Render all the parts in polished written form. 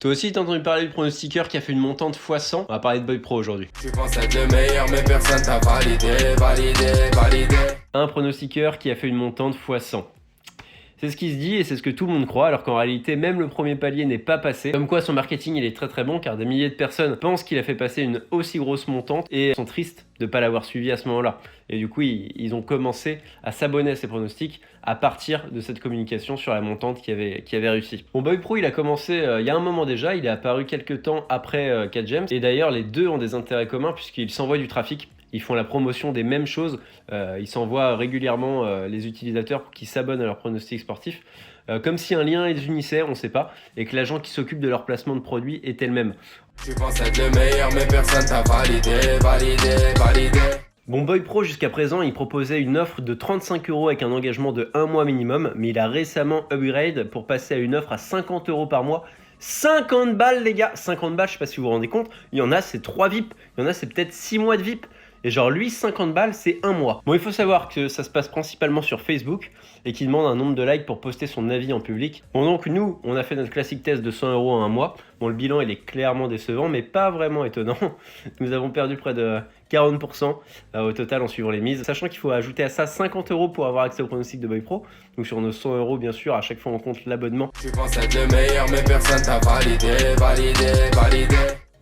Toi aussi, t'as entendu parler du pronostiqueur qui a fait une montante x100? On va parler de Boy Pro aujourd'hui. Tu penses être le meilleur, mais personne t'a validé. Un pronostiqueur qui a fait une montante x100. C'est ce qui se dit et c'est ce que tout le monde croit, alors qu'en réalité, même le premier palier n'est pas passé. Comme quoi, son marketing, il est très très bon, car des milliers de personnes pensent qu'il a fait passer une aussi grosse montante et sont tristes de ne pas l'avoir suivi à ce moment-là. Et du coup, ils ont commencé à s'abonner à ces pronostics à partir de cette communication sur la montante qui avait réussi. Bon, Boy Pro, il a commencé il y a un moment déjà, il est apparu quelques temps après 4 Gems, et d'ailleurs, les deux ont des intérêts communs puisqu'ils s'envoient du trafic. Ils font la promotion des mêmes choses, ils s'envoient régulièrement les utilisateurs pour qu'ils s'abonnent à leurs pronostics sportifs, comme si un lien les unissait, on ne sait pas, et que l'agent qui s'occupe de leur placement de produits était le même. Tu penses être le meilleur, mais personne t'a validé. Bon, Boy Pro jusqu'à présent, il proposait une offre de 35 € avec un engagement de 1 mois minimum, mais il a récemment upgrade pour passer à une offre à 50 € par mois. 50 balles les gars, 50 balles, je sais pas si vous vous rendez compte, il y en a c'est 3 VIP, il y en a c'est peut-être 6 mois de VIP. Et genre lui, 50 balles, c'est 1 mois. Bon, il faut savoir que ça se passe principalement sur Facebook et qu'il demande un nombre de likes pour poster son avis en public. Bon, donc nous, on a fait notre classique test de 100 € en 1 mois. Bon, le bilan, il est clairement décevant, mais pas vraiment étonnant. Nous avons perdu près de 40% au total en suivant les mises. Sachant qu'il faut ajouter à ça 50 € pour avoir accès au pronostic de Boy Pro. Donc sur nos 100 €, bien sûr, à chaque fois on compte l'abonnement. Tu penses être le meilleur, mais personne t'a validé.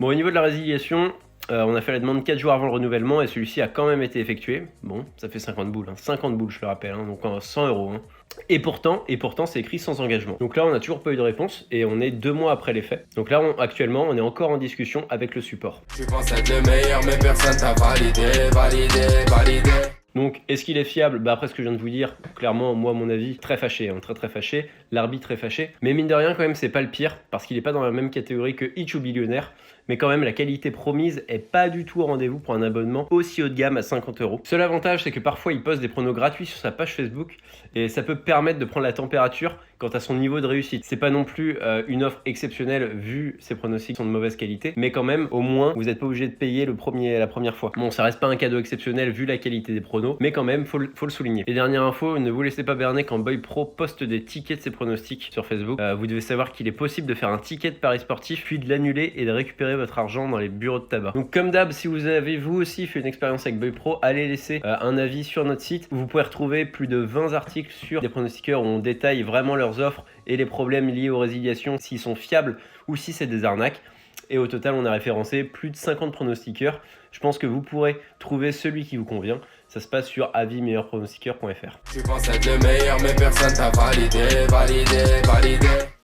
Bon, au niveau de la résiliation, on a fait la demande 4 jours avant le renouvellement et celui-ci a quand même été effectué. Bon, ça fait 50 boules, 50 boules je le rappelle, donc 100 €. Et pourtant, c'est écrit sans engagement. Donc là, on n'a toujours pas eu de réponse et on est 2 mois après les faits. Donc là, actuellement, on est encore en discussion avec le support. Tu penses être le meilleur, mais personne t'a validé. Donc, est-ce qu'il est fiable? Après ce que je viens de vous dire, clairement, moi, à mon avis, très fâché, très fâché. L'arbitre est fâché. Mais mine de rien, quand même, c'est pas le pire, parce qu'il est pas dans la même catégorie que Itch ou Billionnaire. Mais quand même, la qualité promise est pas du tout au rendez-vous pour un abonnement aussi haut de gamme à 50 €. Seul avantage, c'est que parfois, il poste des pronos gratuits sur sa page Facebook, et ça peut permettre de prendre la température quant à son niveau de réussite. C'est pas non plus une offre exceptionnelle vu ses pronostics sont de mauvaise qualité, mais quand même, au moins, vous n'êtes pas obligé de payer la première fois. Bon, ça reste pas un cadeau exceptionnel vu la qualité des pronos, mais quand même, faut le souligner. Et dernière info, ne vous laissez pas berner quand Boy Pro poste des tickets de ses pronostics sur Facebook. Vous devez savoir qu'il est possible de faire un ticket de pari sportif, puis de l'annuler et de récupérer votre argent dans les bureaux de tabac. Donc comme d'hab, si vous avez vous aussi fait une expérience avec Boy Pro, allez laisser un avis sur notre site où vous pouvez retrouver plus de 20 articles sur des pronostiqueurs où on détaille vraiment leurs offres et les problèmes liés aux résiliations, s'ils sont fiables ou si c'est des arnaques. Et au total, on a référencé plus de 50 pronostiqueurs. Je pense que vous pourrez trouver celui qui vous convient. Ça se passe sur avis-meilleurpronostiqueur.fr. Tu penses être le meilleur, mais personne t'a validé.